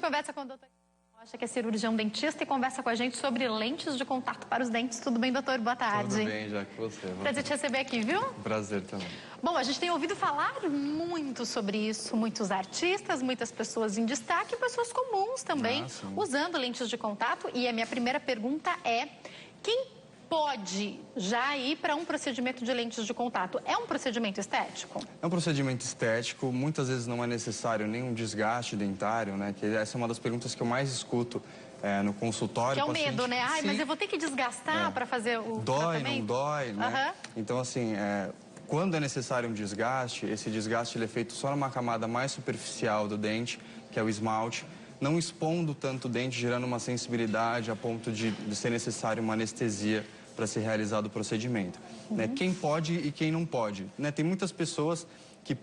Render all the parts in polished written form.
conversa com o doutor Rocha, que é cirurgião dentista, e conversa com a gente sobre lentes de contato para os dentes. Tudo bem, doutor? Boa tarde. Tudo bem, já que você. Prazer te receber aqui, viu? Prazer também. Bom, a gente tem ouvido falar muito sobre isso, muitos artistas, muitas pessoas em destaque, pessoas comuns também, usando lentes de contato. E a minha primeira pergunta é, quem pode já ir para um procedimento de lentes de contato? É um procedimento estético? É um procedimento estético, muitas vezes não é necessário nenhum desgaste dentário, né? Que essa é uma das perguntas que eu mais escuto no consultório. Que é o medo, né? Ai, mas eu vou ter que desgastar para fazer o tratamento? Dói, não dói, né? Então, assim, quando é necessário um desgaste, esse desgaste ele é feito só numa camada mais superficial do dente, que é o esmalte, não expondo tanto o dente, gerando uma sensibilidade a ponto de ser necessário uma anestesia para ser realizado o procedimento. Né? Quem pode e quem não pode. Né? Tem muitas pessoas que,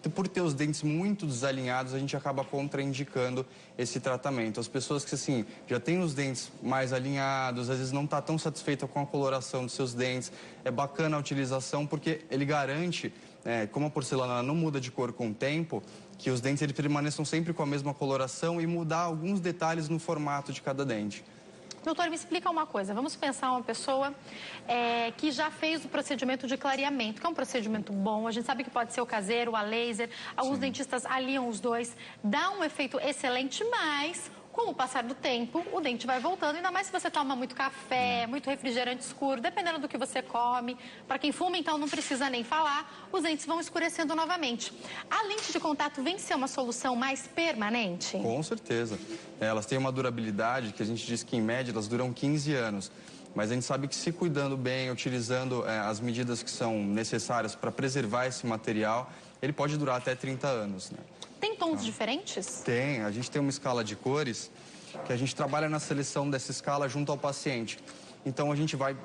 por ter os dentes muito desalinhados, a gente acaba contraindicando esse tratamento. As pessoas que, assim, já têm os dentes mais alinhados, às vezes não está tão satisfeita com a coloração dos seus dentes, é bacana a utilização porque ele garante, como a porcelana não muda de cor com o tempo, que os dentes eles permaneçam sempre com a mesma coloração e mudar alguns detalhes no formato de cada dente. Doutor, me explica uma coisa. Vamos pensar uma pessoa que já fez o procedimento de clareamento, que é um procedimento bom. A gente sabe que pode ser o caseiro, a laser. Alguns dentistas aliam os dois. Dá um efeito excelente, mas com o passar do tempo, o dente vai voltando. Ainda mais se você toma muito café, muito refrigerante escuro, dependendo do que você come. Para quem fuma, então, não precisa nem falar. Os dentes vão escurecendo novamente. A lente de contato vem ser uma solução mais permanente? Com certeza. Elas têm uma durabilidade que a gente diz que, em média, elas duram 15 anos. Mas a gente sabe que se cuidando bem, utilizando as medidas que são necessárias para preservar esse material, ele pode durar até 30 anos, né? Tem tons diferentes? Tem. A gente tem uma escala de cores que a gente trabalha na seleção dessa escala junto ao paciente. Então a gente vai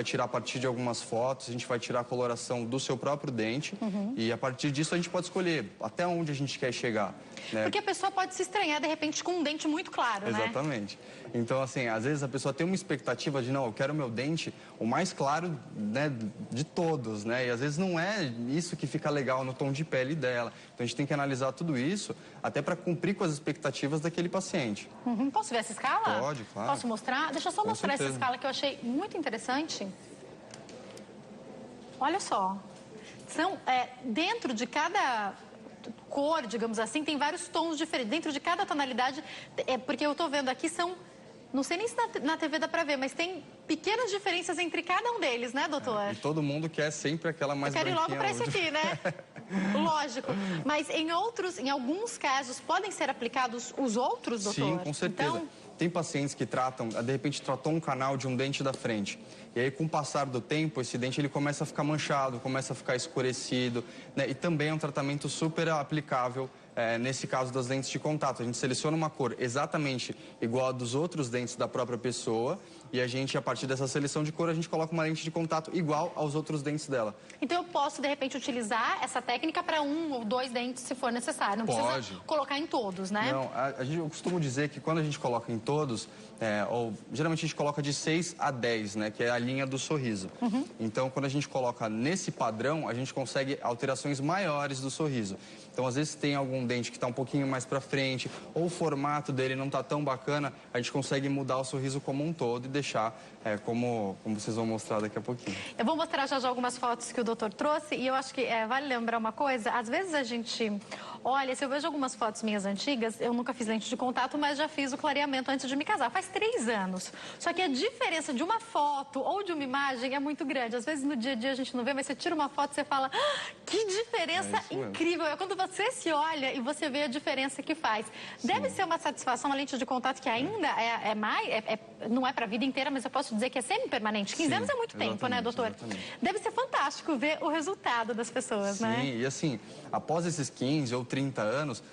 tirar a partir de algumas fotos, a gente vai tirar a coloração do seu próprio dente e a partir disso a gente pode escolher até onde a gente quer chegar. Né? Porque a pessoa pode se estranhar de repente com um dente muito claro, né? Exatamente. Então, assim, às vezes a pessoa tem uma expectativa de, não, eu quero o meu dente o mais claro, né, de todos, né? E às vezes não é isso que fica legal no tom de pele dela. Então a gente tem que analisar tudo isso até para cumprir com as expectativas daquele paciente. Posso ver essa escala? Pode, claro. Posso mostrar? Deixa eu só mostrar essa escala que eu achei muito interessante. Olha só. São, dentro de cada cor, digamos assim, tem vários tons diferentes. Dentro de cada tonalidade, porque eu estou vendo aqui, são... Não sei nem se na TV dá pra ver, mas tem pequenas diferenças entre cada um deles, né, doutor? E todo mundo quer sempre aquela mais branquinha. Eu quero ir logo pra esse aqui, né? Lógico. Mas em alguns casos, podem ser aplicados os outros, doutor? Sim, com certeza. Então... Tem pacientes que tratam, de repente tratou um canal de um dente da frente. E aí, com o passar do tempo, esse dente ele começa a ficar manchado, começa a ficar escurecido, né? E também é um tratamento super aplicável nesse caso das lentes de contato. A gente seleciona uma cor exatamente igual a dos outros dentes da própria pessoa e a gente, a partir dessa seleção de cor, a gente coloca uma lente de contato igual aos outros dentes dela. Então eu posso, de repente, utilizar essa técnica para um ou dois dentes, se for necessário. Não precisa colocar em todos, né? Não, eu costumo dizer que quando a gente coloca em todos, geralmente a gente coloca de 6 a 10, né? Que é a linha do sorriso. Então, quando a gente coloca nesse padrão, a gente consegue alterações maiores do sorriso. Então, às vezes tem algum dente que está um pouquinho mais para frente, ou o formato dele não está tão bacana, a gente consegue mudar o sorriso como um todo e deixar como vocês vão mostrar daqui a pouquinho. Eu vou mostrar já algumas fotos que o doutor trouxe e eu acho que vale lembrar uma coisa, às vezes a gente olha, se eu vejo algumas fotos minhas antigas, eu nunca fiz lente de contato, mas já fiz o clareamento antes de me casar, faz 3 anos. Só que a diferença de uma foto ou de uma imagem é muito grande. Às vezes no dia a dia a gente não vê, mas você tira uma foto e você fala, que diferença incrível. É quando você se olha e você vê a diferença que faz. Deve ser uma satisfação a lente de contato que ainda não é para a vida inteira, mas eu posso dizer que é semi-permanente. 15 anos é muito tempo, né, doutor? Exatamente. Deve ser fantástico ver o resultado das pessoas, né? Sim, e assim, após esses 15 ou 30 anos,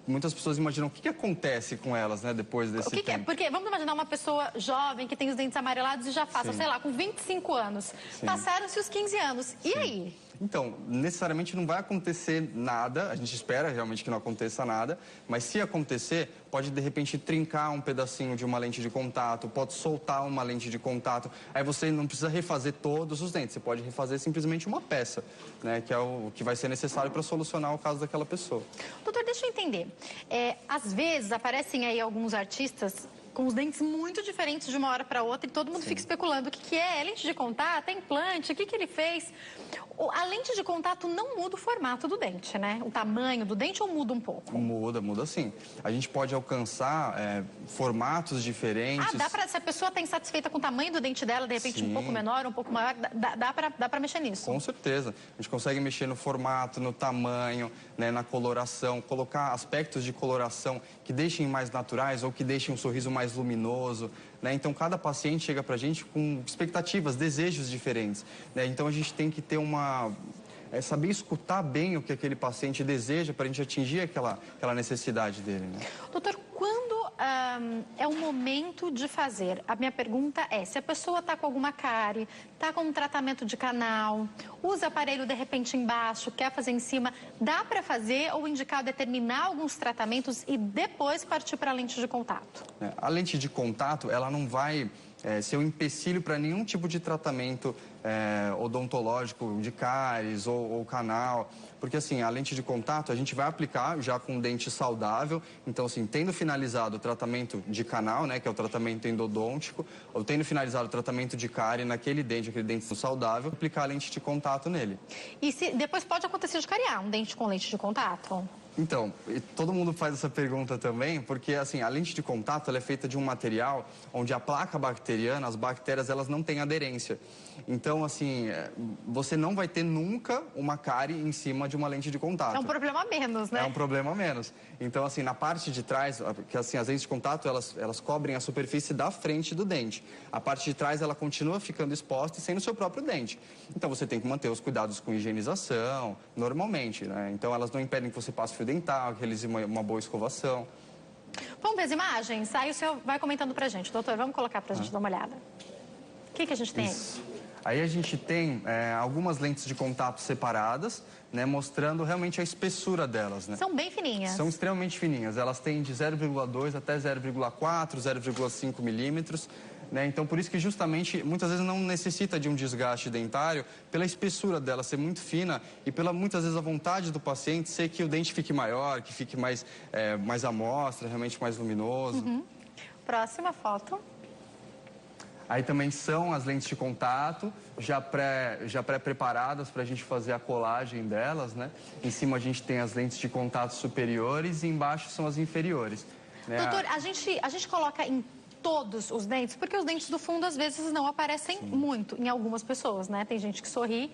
muitas pessoas imaginam o que acontece com elas, né, depois desse tempo. Porque vamos imaginar uma pessoa jovem que tem os dentes amarelados e já passa, sei lá, com 25 anos. Passaram-se os 15 anos. E aí? Então, necessariamente não vai acontecer nada, a gente espera realmente que não aconteça nada, mas se acontecer, pode de repente trincar um pedacinho de uma lente de contato, pode soltar uma lente de contato, aí você não precisa refazer todos os dentes, você pode refazer simplesmente uma peça, né, que é o que vai ser necessário para solucionar o caso daquela pessoa. Doutor, deixa deixa eu entender. Às vezes aparecem aí alguns artistas com os dentes muito diferentes de uma hora para outra e todo mundo fica especulando o que é. É lente de contato, é implante, o que ele fez? A lente de contato não muda o formato do dente, né? O tamanho do dente ou muda um pouco? Muda sim. A gente pode alcançar formatos diferentes. Se a pessoa está insatisfeita com o tamanho do dente dela, de repente um pouco menor, um pouco maior, dá para mexer nisso? Com certeza. A gente consegue mexer no formato, no tamanho, né, na coloração, colocar aspectos de coloração que deixem mais naturais ou que deixem um sorriso mais luminoso, né? Então, cada paciente chega pra gente com expectativas, desejos diferentes, né? Então, a gente tem que ter saber escutar bem o que aquele paciente deseja para a gente atingir aquela necessidade dele, né? Doutor, quando é o momento de fazer? A minha pergunta é, se a pessoa está com alguma cárie, está com um tratamento de canal, usa aparelho de repente embaixo, quer fazer em cima, dá para fazer ou indicado é terminar alguns tratamentos e depois partir para a lente de contato? A lente de contato, ela não vai ser um empecilho para nenhum tipo de tratamento odontológico de cáries ou canal, porque assim, a lente de contato a gente vai aplicar já com um dente saudável, então assim, tendo finalizado o tratamento de canal, né, que é o tratamento endodôntico, ou tendo finalizado o tratamento de cárie naquele dente, aquele dente saudável, aplicar a lente de contato nele. E depois pode acontecer de cariar um dente com lente de contato? Então, todo mundo faz essa pergunta também, porque assim, a lente de contato ela é feita de um material onde a placa bacteriana, as bactérias, elas não têm aderência. Então, assim, você não vai ter nunca uma cárie em cima de uma lente de contato. É um problema a menos, né? É um problema a menos. Então, assim, na parte de trás, que assim, as lentes de contato, elas cobrem a superfície da frente do dente. A parte de trás, ela continua ficando exposta e sendo o seu próprio dente. Então, você tem que manter os cuidados com higienização, normalmente, né? Então, elas não impedem que você passe fio dental, que realize uma boa escovação. Vamos ver as imagens? Aí o senhor vai comentando pra gente. Doutor, vamos colocar pra gente dar uma olhada. O que a gente tem aí? Aí a gente tem algumas lentes de contato separadas, né, mostrando realmente a espessura delas, né? São bem fininhas. São extremamente fininhas. Elas têm de 0,2 até 0,4, 0,5 milímetros, né? Então, por isso que justamente, muitas vezes não necessita de um desgaste dentário, pela espessura dela ser muito fina e pela, muitas vezes, a vontade do paciente ser que o dente fique maior, que fique mais à mostra, realmente mais luminoso. Próxima foto. Aí também são as lentes de contato, já pré-preparadas para a gente fazer a colagem delas, né? Em cima a gente tem as lentes de contato superiores e embaixo são as inferiores, né? Doutor, a gente coloca em todos os dentes, porque os dentes do fundo às vezes não aparecem muito em algumas pessoas, né? Tem gente que sorri.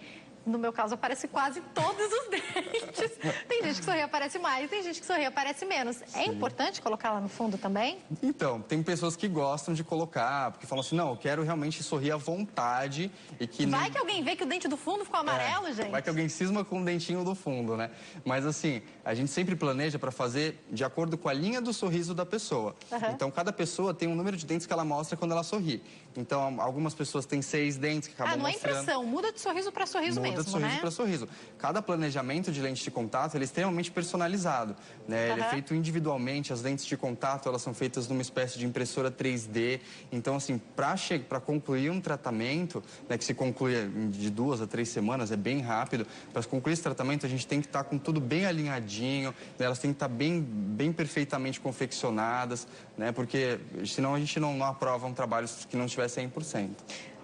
No meu caso, aparece quase todos os dentes. Tem gente que sorri aparece mais, tem gente que sorri aparece menos. É importante colocar lá no fundo também? Então, tem pessoas que gostam de colocar, porque falam assim, não, eu quero realmente sorrir à vontade e que... Vai que alguém vê que o dente do fundo ficou amarelo, gente? Vai que alguém cisma com o dentinho do fundo, né? Mas assim, a gente sempre planeja para fazer de acordo com a linha do sorriso da pessoa. Então, cada pessoa tem um número de dentes que ela mostra quando ela sorri. Então, algumas pessoas têm 6 dentes que acabam mostrando... não é impressão, muda de sorriso para sorriso mesmo, muda de sorriso para sorriso. Cada planejamento de lente de contato, ele é extremamente personalizado, né? Ele é feito individualmente, as lentes de contato, elas são feitas numa espécie de impressora 3D. Então, assim, para concluir um tratamento, né, que se conclui de 2 a 3 semanas, é bem rápido. Para concluir esse tratamento, a gente tem que estar com tudo bem alinhadinho, né? Elas têm que estar bem perfeitamente confeccionadas, né? Porque senão a gente não aprova um trabalho que não estiver 100%.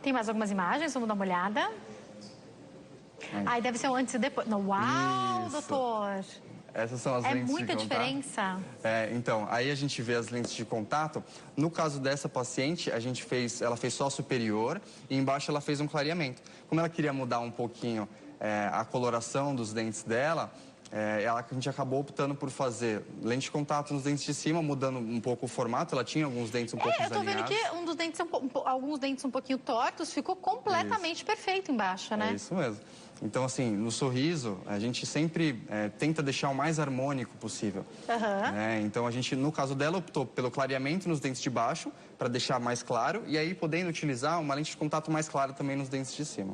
Tem mais algumas imagens, vamos dar uma olhada. Aí deve ser o antes e depois. Não, uau, Isso. doutor! Essas são as lentes de contato. É muita diferença. Então, aí a gente vê as lentes de contato. No caso dessa paciente, ela fez só superior e embaixo ela fez um clareamento. Como ela queria mudar um pouquinho a coloração dos dentes dela, a gente acabou optando por fazer lente de contato nos dentes de cima, mudando um pouco o formato. Ela tinha alguns dentes um pouco desalinhados. Eu tô vendo que dos dentes, alguns dentes um pouquinho tortos, ficou completamente perfeito embaixo, né? É isso mesmo. Então, assim, no sorriso, a gente sempre tenta deixar o mais harmônico possível. Então, a gente, no caso dela, optou pelo clareamento nos dentes de baixo, para deixar mais claro, e aí podendo utilizar uma lente de contato mais clara também nos dentes de cima.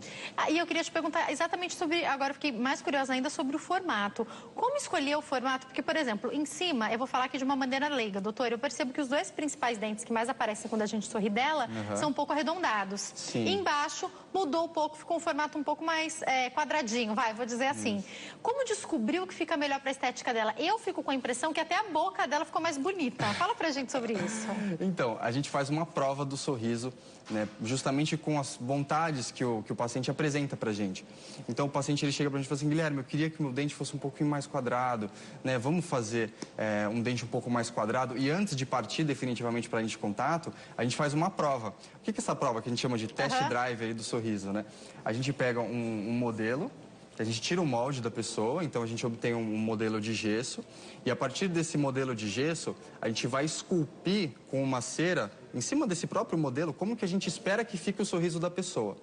E eu queria te perguntar exatamente sobre, agora fiquei mais curiosa ainda sobre o formato. Como escolher o formato? Porque, por exemplo, em cima, eu vou falar aqui de uma maneira leiga, doutor, eu percebo que os dois principais dentes que mais aparecem quando a gente sorri dela são um pouco arredondados. Sim. E embaixo mudou um pouco, ficou um formato um pouco mais quadradinho, vou dizer assim. Como descobriu que fica melhor para a estética dela? Eu fico com a impressão que até a boca dela ficou mais bonita. Fala pra gente sobre isso. Então, a gente faz uma prova do sorriso, né, justamente com as vontades que o paciente apresenta pra gente. Então, o paciente ele chega pra gente e fala assim, Guilherme, eu queria que o meu dente fosse um pouquinho mais quadrado, né, vamos fazer um dente um pouco mais quadrado. E antes de partir definitivamente pra lente de contato, a gente faz uma prova. O que é essa prova que a gente chama de test drive aí do sorriso, né? A gente pega um modelo, a gente tira o molde da pessoa, então a gente obtém um modelo de gesso e a partir desse modelo de gesso, a gente vai esculpir com uma cera, em cima desse próprio modelo, como que a gente espera que fique o sorriso da pessoa.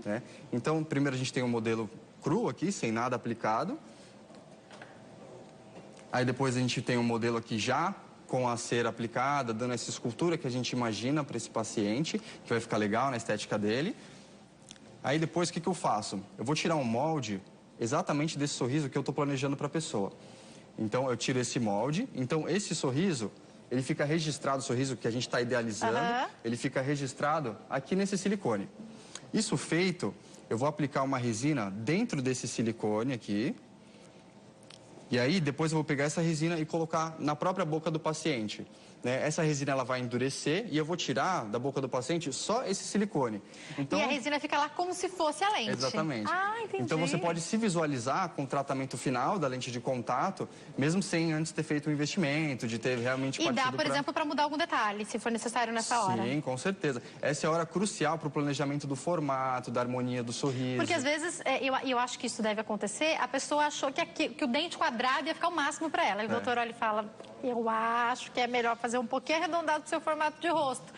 Né? Então, primeiro a gente tem um modelo cru aqui, sem nada aplicado. Aí depois a gente tem um modelo aqui já com a cera aplicada, dando essa escultura que a gente imagina para esse paciente, que vai ficar legal na estética dele. Aí depois o que eu faço? Eu vou tirar um molde exatamente desse sorriso que eu estou planejando para a pessoa. Então, eu tiro esse molde. Então, esse sorriso, ele fica registrado, o sorriso que a gente está idealizando, ele fica registrado aqui nesse silicone. Isso feito, eu vou aplicar uma resina dentro desse silicone aqui. E aí, depois eu vou pegar essa resina e colocar na própria boca do paciente. Né? Essa resina ela vai endurecer e eu vou tirar da boca do paciente só esse silicone. Então, e a resina fica lá como se fosse a lente. Exatamente. Ah, entendi. Então você pode se visualizar com o tratamento final da lente de contato, mesmo sem antes ter feito um investimento, de ter realmente partido. E dá, por exemplo, para mudar algum detalhe, se for necessário nessa hora. Sim, com certeza. Essa é a hora crucial para o planejamento do formato, da harmonia do sorriso. Porque às vezes, eu acho que isso deve acontecer, a pessoa achou que o dente quadrado ia ficar o máximo para ela. E o doutor olha e fala, eu acho que é melhor fazer um pouquinho arredondado do seu formato de rosto.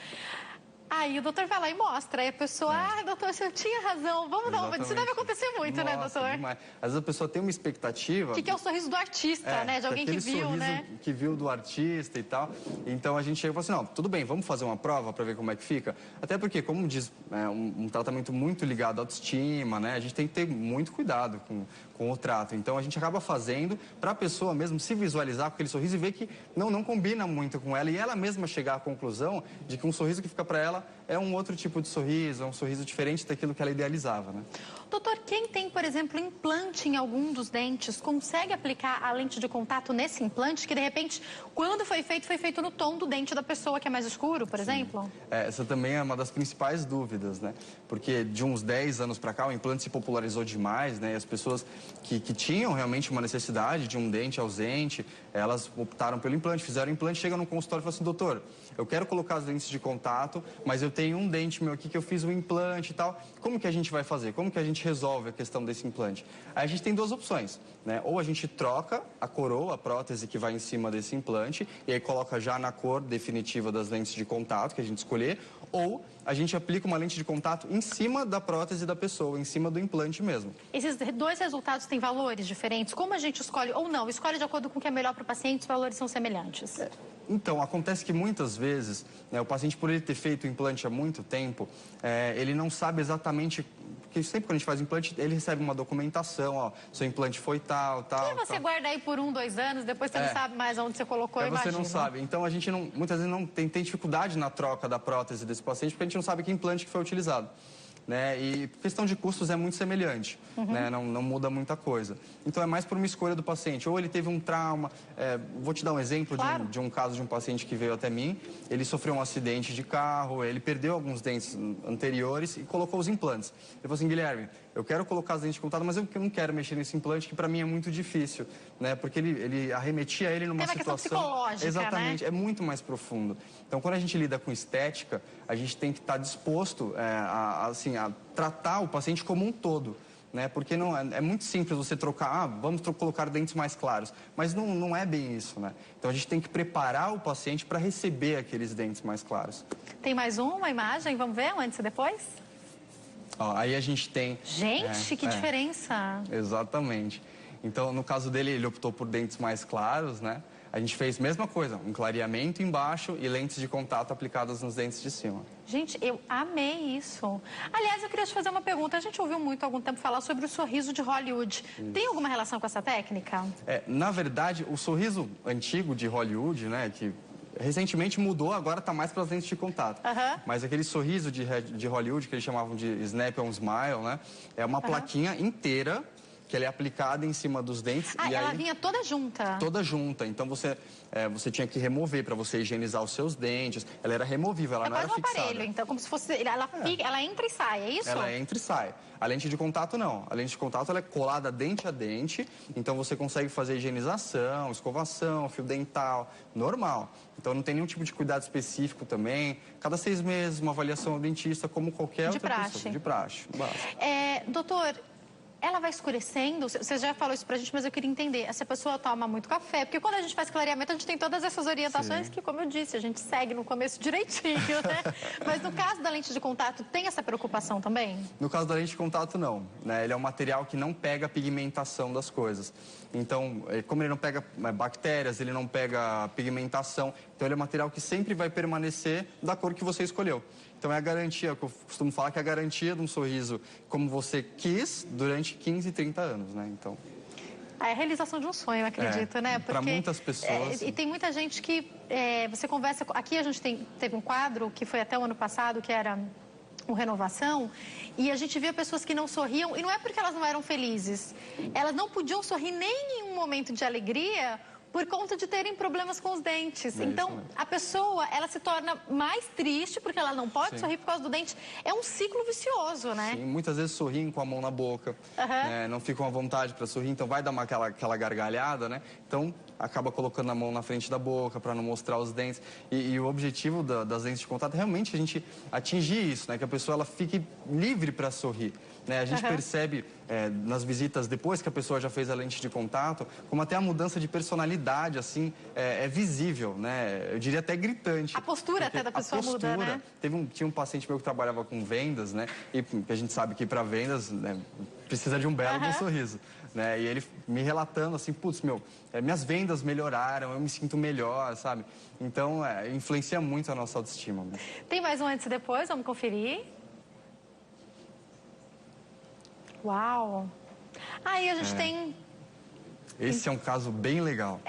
Aí o doutor vai lá e mostra. Aí a pessoa, doutor, você tinha razão, vamos dar uma... Isso deve acontecer muito, né, doutor? Demais. Às vezes a pessoa tem uma expectativa... Que é o sorriso do artista, né? De alguém que viu, né? Que viu do artista e tal. Então a gente chega e fala assim, não, tudo bem, vamos fazer uma prova para ver como é que fica. Até porque, como diz, um tratamento muito ligado à autoestima, né? A gente tem que ter muito cuidado com o trato. Então a gente acaba fazendo para a pessoa mesmo se visualizar com aquele sorriso e ver que não combina muito com ela. E ela mesma chegar à conclusão de que um sorriso que fica para ela é um outro tipo de sorriso, é um sorriso diferente daquilo que ela idealizava, né? Doutor, quem tem, por exemplo, implante em algum dos dentes, consegue aplicar a lente de contato nesse implante, que de repente, quando foi feito no tom do dente da pessoa que é mais escuro, por exemplo? Essa também é uma das principais dúvidas, né? Porque de uns 10 anos para cá, o implante se popularizou demais, né? E as pessoas que tinham realmente uma necessidade de um dente ausente, elas optaram pelo implante, fizeram o implante, chega no consultório e fala assim, doutor, eu quero colocar as lentes de contato, mas eu tenho um dente meu aqui que eu fiz um implante e tal. Como que a gente vai fazer? Como que a gente resolve a questão desse implante? Aí a gente tem duas opções, né? Ou a gente troca a coroa, a prótese que vai em cima desse implante, e aí coloca já na cor definitiva das lentes de contato que a gente escolher, ou a gente aplica uma lente de contato em cima da prótese da pessoa, em cima do implante mesmo. Esses dois resultados têm valores diferentes? Como a gente escolhe, ou não, escolhe de acordo com o que é melhor para o paciente, os valores são semelhantes? Então, acontece que muitas vezes, né, o paciente, por ele ter feito o implante há muito tempo, ele não sabe exatamente... Porque sempre quando a gente faz implante, ele recebe uma documentação, ó, seu implante foi tal. E você guarda aí por 1, 2 anos, depois você não sabe mais onde você colocou, imagina. Você não sabe. Então, a gente muitas vezes não tem dificuldade na troca da prótese desse paciente, porque a gente não sabe que implante que foi utilizado. Né? E questão de custos é muito semelhante, né? Não muda muita coisa. Então é mais por uma escolha do paciente. Ou ele teve um trauma, vou te dar um exemplo de um caso de um paciente que veio até mim. Ele sofreu um acidente de carro, ele perdeu alguns dentes anteriores e colocou os implantes. Ele falou assim, Guilherme, eu quero colocar as lentes de contato, mas eu não quero mexer nesse implante, que para mim é muito difícil, né? Porque ele arremetia ele numa situação... Tem uma questão psicológica, exatamente, né? É muito mais profundo. Então, quando a gente lida com estética, a gente tem que estar disposto a tratar o paciente como um todo, né? Porque não é muito simples você trocar, vamos colocar dentes mais claros, mas não é bem isso, né? Então a gente tem que preparar o paciente para receber aqueles dentes mais claros. Tem mais uma imagem, vamos ver antes e depois? Ó, aí a gente tem... Gente, que diferença! Exatamente. Então, no caso dele, ele optou por dentes mais claros, né? A gente fez a mesma coisa, um clareamento embaixo e lentes de contato aplicadas nos dentes de cima. Gente, eu amei isso. Aliás, eu queria te fazer uma pergunta. A gente ouviu muito há algum tempo falar sobre o sorriso de Hollywood. Isso. Tem alguma relação com essa técnica? Na verdade, o sorriso antigo de Hollywood, né, que recentemente mudou, agora está mais para as lentes de contato. Mas aquele sorriso de Hollywood, que eles chamavam de Snap-on Smile, né, é uma plaquinha inteira que ela é aplicada em cima dos dentes. E ela vinha toda junta? Toda junta. Então, você tinha que remover para você higienizar os seus dentes. Ela era removível, ela não era fixada. É um aparelho, então, como se fosse... Ela entra e sai, é isso? Ela entra e sai. A lente de contato, não. A lente de contato, ela é colada dente a dente. Então, você consegue fazer higienização, escovação, fio dental, normal. Então, não tem nenhum tipo de cuidado específico também. Cada 6 meses, uma avaliação ao dentista, como qualquer outra pessoa. De praxe. Doutor... Ela vai escurecendo? Você já falou isso pra gente, mas eu queria entender. Se a pessoa toma muito café, porque quando a gente faz clareamento, a gente tem todas essas orientações. Sim. Que, como eu disse, a gente segue no começo direitinho, né? Mas no caso da lente de contato, tem essa preocupação também? No caso da lente de contato, não. Né? Ele é um material que não pega a pigmentação das coisas. Então, como ele não pega bactérias, ele não pega pigmentação, então ele é um material que sempre vai permanecer da cor que você escolheu. Então é a garantia, que eu costumo falar que é a garantia de um sorriso como você quis durante 15, 30 anos, né? Então... É a realização de um sonho, eu acredito, né? Para muitas pessoas. E tem muita gente que você conversa... Aqui a gente teve um quadro que foi até o ano passado, que era o Renovação, e a gente via pessoas que não sorriam, e não é porque elas não eram felizes. Elas não podiam sorrir nem em um momento de alegria por conta de terem problemas com os dentes. Então, a pessoa, ela se torna mais triste porque ela não pode sorrir por causa do dente. É um ciclo vicioso, né? Sim, muitas vezes sorriem com a mão na boca, né? Não ficam à vontade para sorrir, então vai dar aquela gargalhada, né? Então, acaba colocando a mão na frente da boca para não mostrar os dentes. E o objetivo das lentes de contato é realmente a gente atingir isso, né? Que a pessoa ela fique livre para sorrir. Né? A gente percebe nas visitas, depois que a pessoa já fez a lente de contato, como até a mudança de personalidade, assim, é visível, né? Eu diria até gritante. A postura até da pessoa muda, né? Tinha um paciente meu que trabalhava com vendas, né? E a gente sabe que para vendas, né, precisa de um belo de um sorriso. Né? E ele me relatando assim, putz, minhas vendas melhoraram, eu me sinto melhor, sabe? Então, influencia muito a nossa autoestima. Tem mais um antes e depois, vamos conferir. Uau! Aí a gente tem... Esse é um caso bem legal.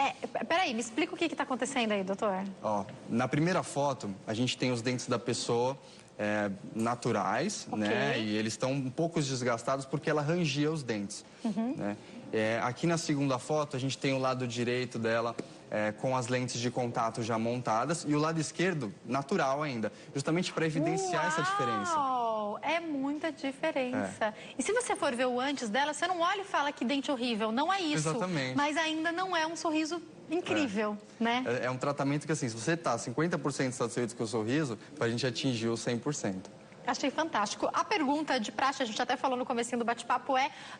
Peraí, me explica o que está acontecendo aí, doutor. Ó, na primeira foto, a gente tem os dentes da pessoa naturais, né? E eles estão um pouco desgastados porque ela rangia os dentes, né? Aqui na segunda foto, a gente tem o lado direito dela com as lentes de contato já montadas e o lado esquerdo natural ainda, justamente para evidenciar essa diferença. É muita diferença. E se você for ver o antes dela, você não olha e fala que dente horrível, não é isso. Exatamente. Mas ainda não é um sorriso incrível, né? É um tratamento que, assim, se você está 50% satisfeito com o sorriso, a gente atingir o 100%. Achei fantástico. A pergunta de praxe, a gente até falou no comecinho do bate-papo,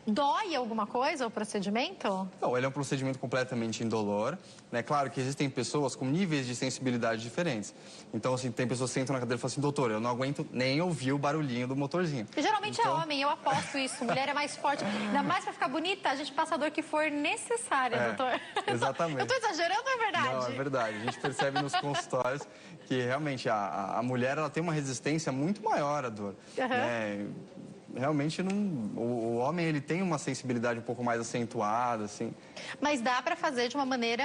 dói alguma coisa o procedimento? Não, ele é um procedimento completamente indolor, né? Claro que existem pessoas com níveis de sensibilidade diferentes. Então, assim, tem pessoas que sentam na cadeira e falam assim, doutor, eu não aguento nem ouvir o barulhinho do motorzinho. E geralmente é homem, eu aposto isso. Mulher é mais forte. Ainda mais pra ficar bonita, a gente passa a dor que for necessária, doutor. Exatamente. Eu tô exagerando ou é verdade? Não, é verdade. A gente percebe nos consultórios que realmente a mulher ela tem uma resistência muito maior à dor. Né? Realmente o homem ele tem uma sensibilidade um pouco mais acentuada, assim. Mas dá para fazer de uma maneira...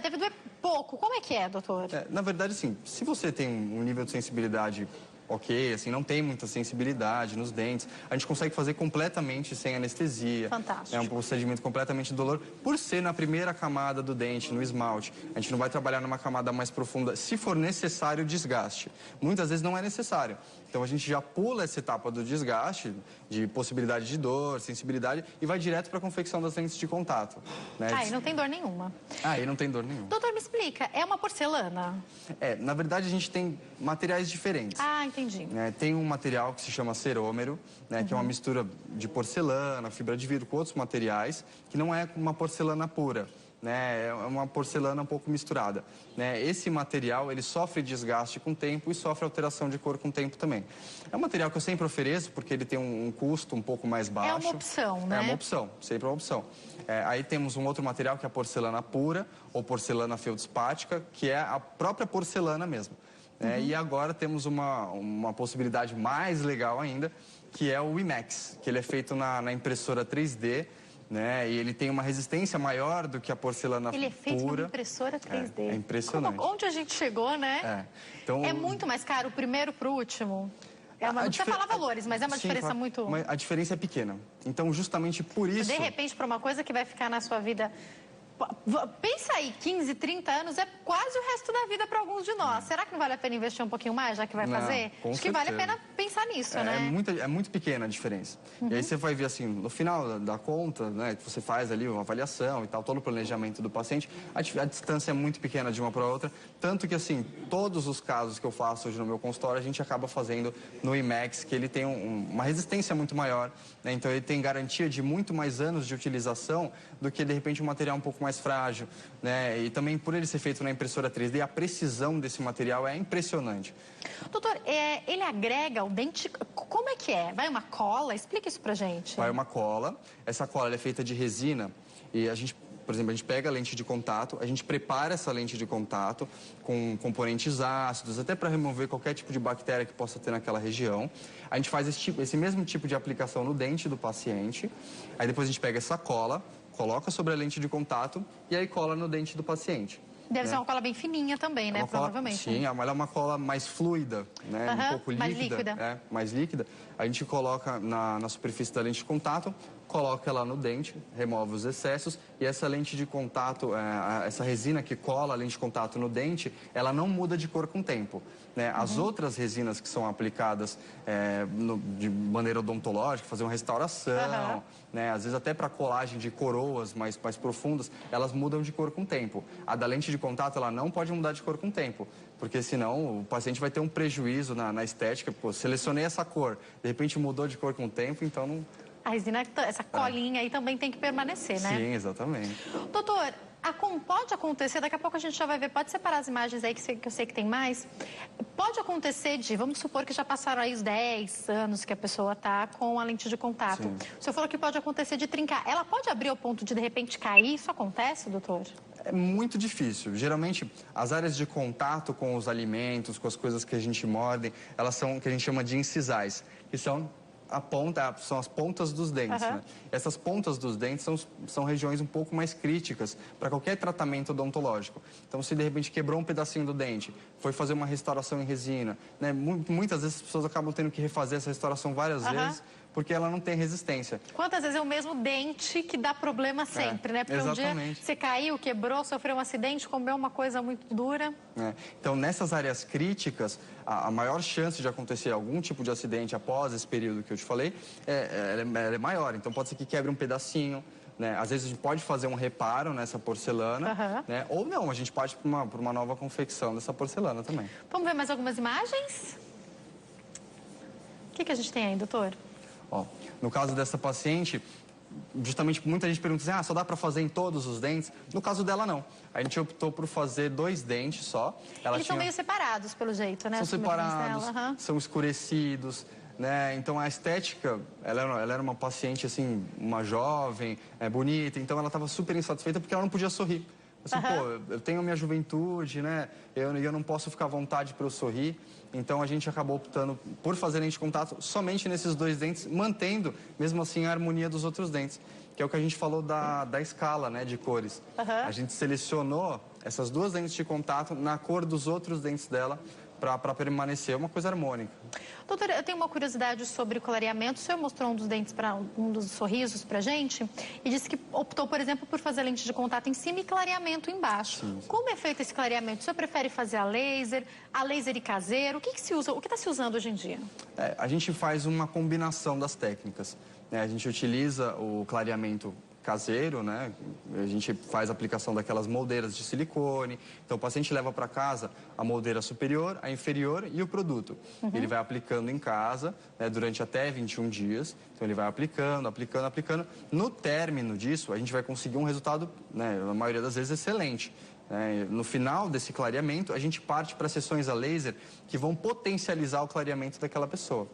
deve doer pouco. Como é que é, doutor? Na verdade, sim. Se você tem um nível de sensibilidade ok, assim, não tem muita sensibilidade nos dentes, a gente consegue fazer completamente sem anestesia. Fantástico. É um procedimento completamente indolor, por ser na primeira camada do dente, no esmalte. A gente não vai trabalhar numa camada mais profunda, se for necessário o desgaste. Muitas vezes não é necessário. Então a gente já pula essa etapa do desgaste, de possibilidade de dor, sensibilidade, e vai direto para a confecção das lentes de contato. Né? Aí não tem dor nenhuma. Aí não tem dor nenhuma. Doutor, me explica, é uma porcelana? Na verdade a gente tem materiais diferentes. Ah, entendi. Tem um material que se chama cerômero, né, que é uma mistura de porcelana, fibra de vidro com outros materiais, que não é uma porcelana pura. né? É uma porcelana um pouco misturada, né? Esse material, ele sofre desgaste com o tempo e sofre alteração de cor com o tempo também. É um material que eu sempre ofereço, porque ele tem um custo um pouco mais baixo. É uma opção, né? É uma opção, sempre uma opção. Aí temos um outro material que é a porcelana pura, ou porcelana feldspática, que é a própria porcelana mesmo. E agora temos uma possibilidade mais legal ainda, que é o IMAX, que ele é feito na impressora 3D, né? E ele tem uma resistência maior do que a porcelana pura. Ele é feito numa impressora 3D. É impressionante. Onde a gente chegou, né? Então, é muito mais caro o primeiro para o último? Não precisa falar valores, mas é uma diferença muito... A diferença é pequena. Então, justamente por isso... De repente, para uma coisa que vai ficar na sua vida... Pensa aí, 15, 30 anos é quase o resto da vida para alguns de nós. Será que não vale a pena investir um pouquinho mais, já que vai fazer? Acho que vale a pena pensar nisso, né? É muito pequena a diferença. E aí você vai ver assim, no final da conta, né, que você faz ali uma avaliação e tal, todo o planejamento do paciente, a distância é muito pequena de uma para outra, tanto que assim, todos os casos que eu faço hoje no meu consultório, a gente acaba fazendo no IMAX, que ele tem uma resistência muito maior, né? Então ele tem garantia de muito mais anos de utilização do que de repente um material um pouco mais frágil, né? E também por ele ser feito na impressora 3D, a precisão desse material é impressionante. Doutor, ele agrega o dente, como é que é? Vai uma cola? Explica isso pra gente. Vai uma cola, essa cola é feita de resina e a gente, por exemplo, a gente pega a lente de contato, a gente prepara essa lente de contato com componentes ácidos, até para remover qualquer tipo de bactéria que possa ter naquela região. A gente faz esse mesmo tipo de aplicação no dente do paciente, aí depois a gente pega essa cola, coloca sobre a lente de contato e aí cola no dente do paciente. Deve ser uma cola bem fininha também, né? Provavelmente. Sim, ela é uma cola mais fluida, né? Um pouco líquida. Mais líquida. Mais líquida. A gente coloca na superfície da lente de contato, coloca ela no dente, remove os excessos e essa lente de contato, essa resina que cola a lente de contato no dente, ela não muda de cor com o tempo, né? As outras resinas que são aplicadas de maneira odontológica, fazer uma restauração, né? Às vezes até para colagem de coroas mais profundas, elas mudam de cor com o tempo. A da lente de contato, ela não pode mudar de cor com o tempo, porque senão o paciente vai ter um prejuízo na estética. Pô, selecionei essa cor, de repente mudou de cor com o tempo, então não... A resina, essa colinha aí também tem que permanecer, né? Sim, exatamente. Doutor, pode acontecer, daqui a pouco a gente já vai ver, pode separar as imagens aí que eu sei que tem mais. Pode acontecer vamos supor que já passaram aí os 10 anos que a pessoa está com a lente de contato. Sim. O senhor falou que pode acontecer de trincar. Ela pode abrir ao ponto de repente cair? Isso acontece, doutor? É muito difícil. Geralmente, as áreas de contato com os alimentos, com as coisas que a gente morde, elas são o que a gente chama de incisais, que são são as pontas dos dentes, né? Essas pontas dos dentes são regiões um pouco mais críticas para qualquer tratamento odontológico. Então, se de repente quebrou um pedacinho do dente, foi fazer uma restauração em resina, né? Muitas vezes as pessoas acabam tendo que refazer essa restauração várias vezes, porque ela não tem resistência. Quantas vezes é o mesmo dente que dá problema sempre, né? Porque exatamente. Um dia você caiu, quebrou, sofreu um acidente, comeu uma coisa muito dura. Então, nessas áreas críticas, a maior chance de acontecer algum tipo de acidente após esse período que eu te falei, ela é maior. Então, pode ser que quebre um pedacinho, né? Às vezes a gente pode fazer um reparo nessa porcelana, né? Ou não, a gente pode para uma nova confecção dessa porcelana também. Vamos ver mais algumas imagens? O que a gente tem aí, doutor? Ó, no caso dessa paciente, justamente muita gente pergunta assim, só dá para fazer em todos os dentes? No caso dela, não. A gente optou por fazer 2 dentes só. Eles são meio separados, pelo jeito, né? São separados, são escurecidos, né? Então a estética, ela era uma paciente, assim, uma jovem, bonita, então ela estava super insatisfeita porque ela não podia sorrir. Assim, pô, eu tenho a minha juventude, né? Eu não posso ficar à vontade para eu sorrir. Então a gente acabou optando por fazer lente de contato somente nesses 2 dentes, mantendo, mesmo assim, a harmonia dos outros dentes. Que é o que a gente falou da escala, né, de cores. A gente selecionou essas 2 lentes de contato na cor dos outros dentes dela para permanecer uma coisa harmônica. Doutora, eu tenho uma curiosidade sobre o clareamento. O senhor mostrou um dos dentes, um dos sorrisos pra gente e disse que optou, por exemplo, por fazer lente de contato em cima e clareamento embaixo. Sim. Como é feito esse clareamento? O senhor prefere fazer a laser e caseiro? O que se usa? O que está se usando hoje em dia? A gente faz uma combinação das técnicas. A gente utiliza o clareamento caseiro, né? A gente faz a aplicação daquelas moldeiras de silicone. Então, o paciente leva para casa a moldeira superior, a inferior e o produto. Ele vai aplicando em casa, né, durante até 21 dias. Então, ele vai aplicando, aplicando, aplicando. No término disso, a gente vai conseguir um resultado, né, na maioria das vezes, excelente. No final desse clareamento, a gente parte para sessões a laser que vão potencializar o clareamento daquela pessoa.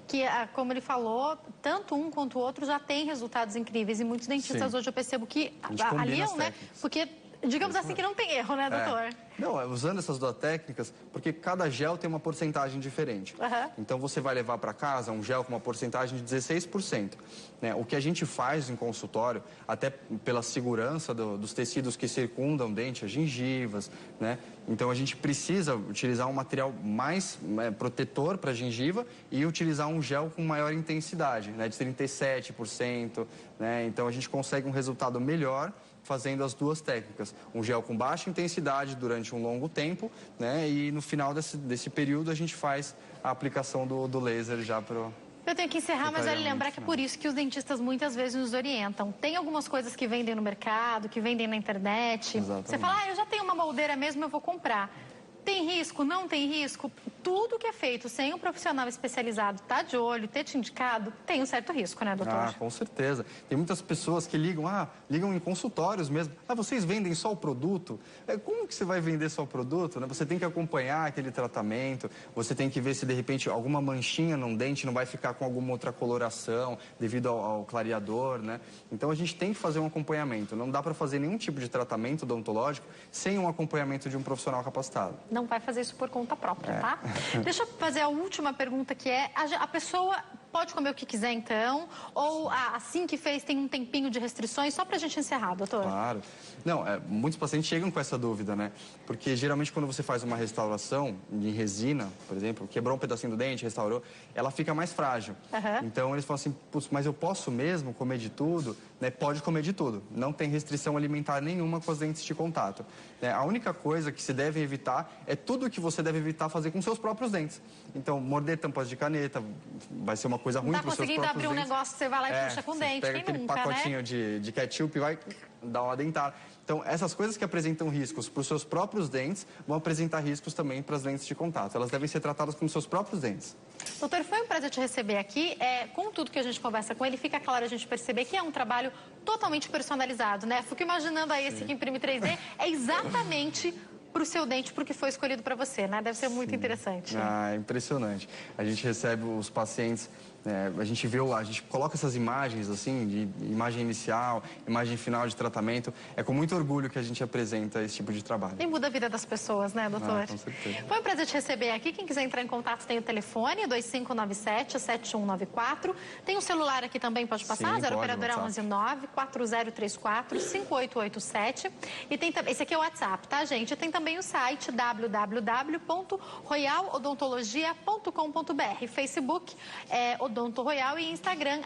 Que, como ele falou, tanto um quanto o outro já tem resultados incríveis. E muitos dentistas hoje eu percebo que aliam, né? Porque, digamos assim, que não tem erro, né, doutor? Não, usando essas duas técnicas, porque cada gel tem uma porcentagem diferente. Então, você vai levar para casa um gel com uma porcentagem de 16%. Né? O que a gente faz em consultório, até pela segurança dos tecidos que circundam o dente, as gengivas, né? Então, a gente precisa utilizar um material mais protetor para a gengiva e utilizar um gel com maior intensidade, né? De 37%. Né? Então, a gente consegue um resultado melhor fazendo as duas técnicas. Um gel com baixa intensidade durante um longo tempo, né? E no final desse período a gente faz a aplicação do laser já para... Eu tenho que encerrar, mas vale lembrar que é por isso que os dentistas muitas vezes nos orientam. Tem algumas coisas que vendem no mercado, que vendem na internet. Exatamente. Você fala, eu já tenho uma moldeira mesmo, eu vou comprar. Tem risco? Não tem risco? Tudo que é feito sem um profissional especializado estar de olho, ter te indicado, tem um certo risco, né, doutor? Com certeza. Tem muitas pessoas que ligam em consultórios mesmo. Vocês vendem só o produto? Como que você vai vender só o produto? Né? Você tem que acompanhar aquele tratamento, você tem que ver se de repente alguma manchinha num dente não vai ficar com alguma outra coloração devido ao clareador, né? Então a gente tem que fazer um acompanhamento. Não dá para fazer nenhum tipo de tratamento odontológico sem um acompanhamento de um profissional capacitado. Não vai fazer isso por conta própria, tá? Deixa eu fazer a última pergunta, que é, a pessoa pode comer o que quiser, então? Ou assim que fez tem um tempinho de restrições? Só pra gente encerrar, doutor. Claro. Não, muitos pacientes chegam com essa dúvida, né? Porque geralmente quando você faz uma restauração em resina, por exemplo, quebrou um pedacinho do dente, restaurou, ela fica mais frágil. Então eles falam assim, putz, mas eu posso mesmo comer de tudo? Né? Pode comer de tudo. Não tem restrição alimentar nenhuma com os dentes de contato. Né? A única coisa que se deve evitar é tudo que você deve evitar fazer com seus próprios dentes. Então, morder tampas de caneta vai ser uma coisa ruim para os seus próprios dentes. Não tá conseguindo abrir um negócio, você vai lá e puxa com o dente, pega aquele nunca, pacotinho de ketchup e vai dar uma dentada. Então, essas coisas que apresentam riscos para os seus próprios dentes vão apresentar riscos também para as lentes de contato. Elas devem ser tratadas como seus próprios dentes. Doutor, foi um prazer te receber aqui. Com tudo que a gente conversa com ele, fica claro a gente perceber que é um trabalho totalmente personalizado, né? Fico imaginando aí esse que imprime 3D, é exatamente para o seu dente, porque foi escolhido para você, né? Deve ser muito interessante. É impressionante. A gente recebe os pacientes, a gente coloca essas imagens, assim, de imagem inicial, imagem final de tratamento. É com muito orgulho que a gente apresenta esse tipo de trabalho. E muda a vida das pessoas, né, doutor? Com certeza. Foi um prazer te receber aqui. Quem quiser entrar em contato tem o telefone, 2597-7194. Tem um celular aqui também, pode passar? Sim, 0 pode, operadora 119-4034-5887. E tem esse aqui é o WhatsApp, tá, gente? E tem também o site www.royalodontologia.com.br, Facebook Odonto Royal e Instagram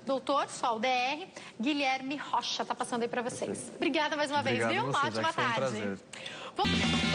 @doutorsoldr. Guilherme Rocha tá passando aí para vocês. Obrigada mais uma vez, viu? Uma ótima tarde. Foi um prazer.